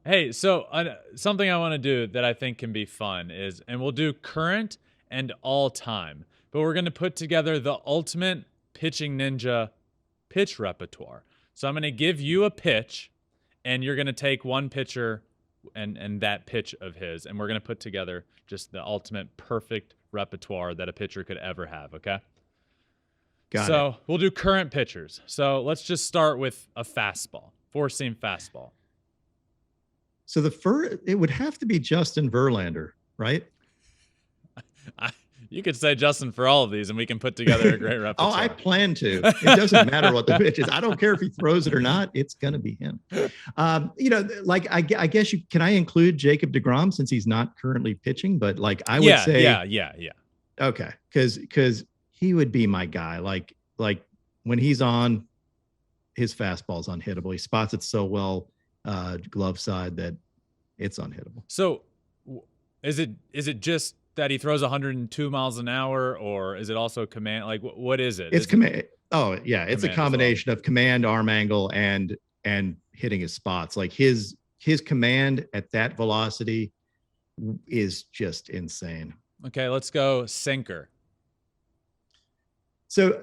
Hey, so something I want to do that I think can be fun is, and we'll do current and all time, but we're going to put together the ultimate pitching ninja pitch repertoire. So I'm going to give you a pitch, and you're going to take one pitcher and that pitch of his, and we're going to put together just the ultimate perfect repertoire that a pitcher could ever have. Okay. Got it. So we'll do current pitchers. So let's just start with a fastball, four seam fastball. So it would have to be Justin Verlander, right? You could say Justin for all of these, and we can put together a great repertoire. Oh, I plan to. It doesn't matter what the pitch is. I don't care if he throws it or not. It's going to be him. Like I guess can I include Jacob deGrom since he's not currently pitching? But like I would say, yeah. Okay, because he would be my guy. Like when he's on, his fastball's unhittable. He spots it so well, glove side, that it's unhittable. So, is it just that he throws 102 miles an hour, or is it also command? Like, what is it? It's command. Oh yeah, it's a combination of command, arm angle, and hitting his spots. Like his command at that velocity is just insane. Okay, let's go sinker. So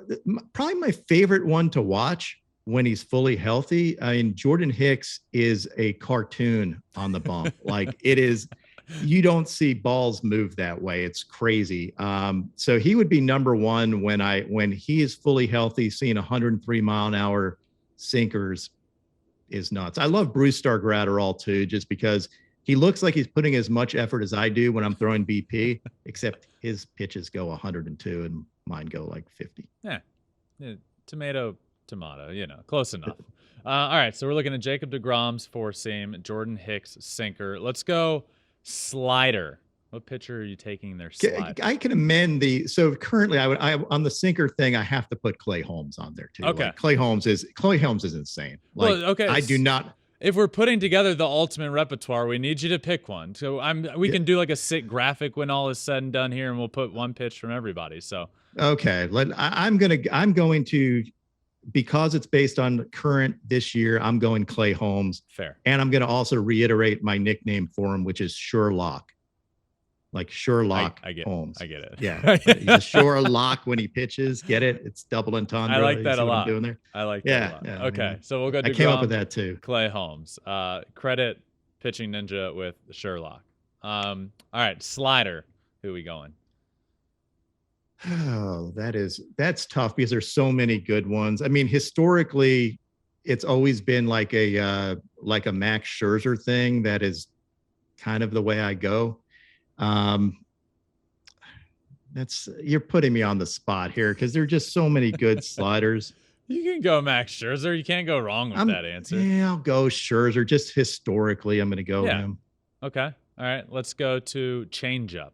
probably my favorite one to watch when he's fully healthy. I mean, Jordan Hicks is a cartoon on the bump. Like it is. You don't see balls move that way. It's crazy. So he would be number one when he is fully healthy. Seeing 103 mile an hour sinkers is nuts. I love Bruce Gratterall too, just because he looks like he's putting as much effort as I do when I'm throwing BP, except his pitches go 102 and mine go like 50. Yeah. Tomato, close enough. All right, so we're looking at Jacob deGrom's four seam, Jordan Hicks sinker. Let's go slider. What pitcher are you taking there? Slider. I can amend so currently I on the sinker thing, I have to put Clay Holmes on there too. Okay. Like Clay Holmes is insane. Like, well, okay. I do not. If we're putting together the ultimate repertoire, we need you to pick one. So we can do like a sick graphic when all is said and done here, and we'll put one pitch from everybody. So okay, I'm going to, because it's based on current this year, I'm going Clay Holmes. Fair. And I'm going to also reiterate my nickname for him, which is Sherlock. Like Sherlock Holmes. I get it. Yeah. He's a sure lock when he pitches. Get it? It's double entendre. I like that a lot. I'm doing there? I like that a lot. Yeah, okay. So we'll go to I came up with that too. Clay Holmes. Credit pitching ninja with Sherlock. All right. Slider. Who are we going? Oh, that's tough because there's so many good ones. I mean, historically, it's always been like a Max Scherzer thing. That is kind of the way I go. You're putting me on the spot here because there are just so many good sliders. You can go Max Scherzer. You can't go wrong with that answer. Yeah, I'll go Scherzer. Just historically, I'm going to go him. Okay. All right. Let's go to changeup.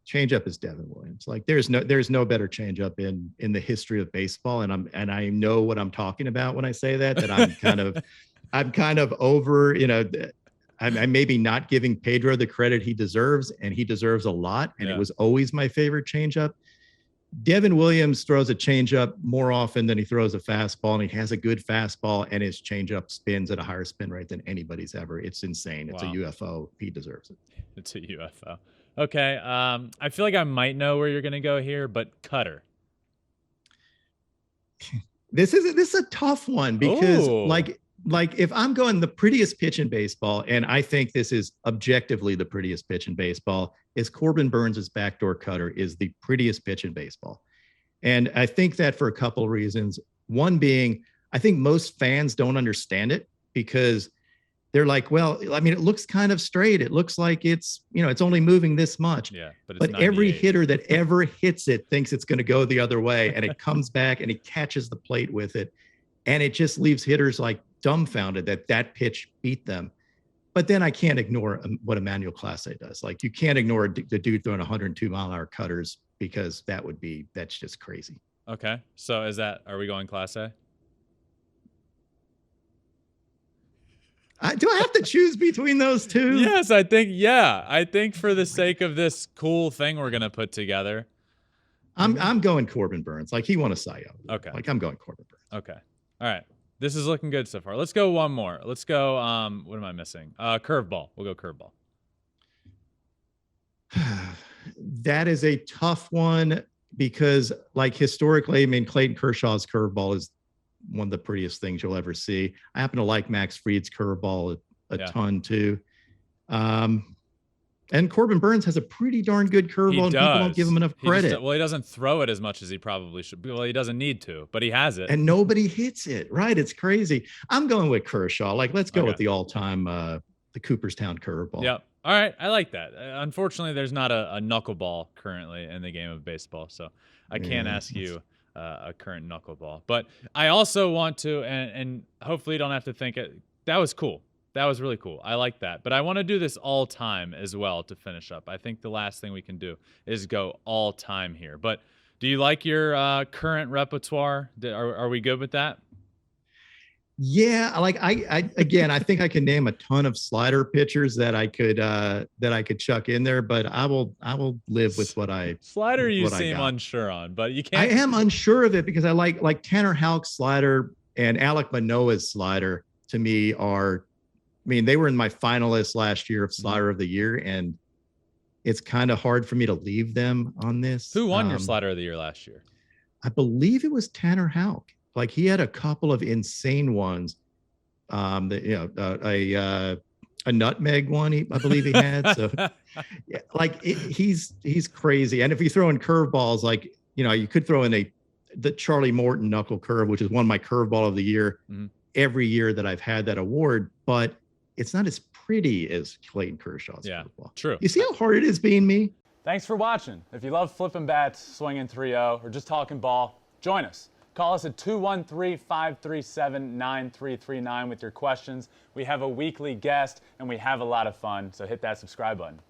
Changeup is Devin Williams. Like there's no better changeup in the history of baseball, and I know what I'm talking about when I say that. That I'm kind of over. I'm maybe not giving Pedro the credit he deserves, and he deserves a lot. And it was always my favorite changeup. Devin Williams throws a changeup more often than he throws a fastball, and he has a good fastball, and his changeup spins at a higher spin rate than anybody's ever. It's insane. It's a UFO. He deserves it. It's a UFO. Okay. I feel like I might know where you're going to go here, but cutter. This is a tough one because like if I'm going the prettiest pitch in baseball, and I think this is objectively the prettiest pitch in baseball, is Corbin Burns' backdoor cutter is the prettiest pitch in baseball. And I think that for a couple of reasons. One being, I think most fans don't understand it because they're like, well, I mean, it looks kind of straight. It looks like it's only moving this much. Yeah, but every hitter that ever hits it thinks it's going to go the other way, and it comes back and he catches the plate with it. And it just leaves hitters like dumbfounded that pitch beat them. But then I can't ignore what Emmanuel Clase does. Like you can't ignore the dude throwing 102 mile an hour cutters because that's just crazy. Okay. So are we going Clase? Do I have to choose between those two? Yes, I think for the sake of this cool thing we're going to put together. I'm going Corbin Burns. Like he won a Cy Young. Okay. Like I'm going Corbin Burns. Okay. All right. This is looking good so far. Let's go one more. Let's go, what am I missing? Curveball. We'll go curveball. That is a tough one because, like, historically, I mean, Clayton Kershaw's curveball is one of the prettiest things you'll ever see. I happen to like Max Fried's curveball a ton too. And Corbin Burns has a pretty darn good curveball, and people don't give him enough credit. He doesn't throw it as much as he probably should. Well, he doesn't need to, but he has it. And nobody hits it, right? It's crazy. I'm going with Kershaw. Like, let's go with the all-time, the Cooperstown curveball. Yep. All right, I like that. Unfortunately, there's not a knuckleball currently in the game of baseball, so I can't ask you a current knuckleball. But I also want to, and hopefully you don't have to think it. That was cool. That was really cool. I like that. But I want to do this all time as well to finish up. I think the last thing we can do is go all time here. But do you like your current repertoire? Are we good with that? Yeah, like I again, I think I can name a ton of slider pitchers that I could chuck in there, but I will live with what I slider. You seem unsure on, but you can't. I am unsure of it because I like Tanner Houck's slider and Alek Manoah's slider. To me, they were in my finalists last year of Slider of the Year, and it's kind of hard for me to leave them on this. Who won your Slider of the Year last year? I believe it was Tanner Houck. Like, he had a couple of insane ones. A nutmeg one, I believe he had. So, yeah, like, he's crazy. And if you throw in curveballs, like, you could throw in the Charlie Morton knuckle curve, which is one of my curveball of the year every year that I've had that award, but it's not as pretty as Clayton Kershaw's curveball. True. You see how hard it is being me? Thanks for watching. If you love Flippin Bats, swinging 3-0, or just talking ball, join us. Call us at 213-537-9339 with your questions. We have a weekly guest, and we have a lot of fun, so hit that subscribe button.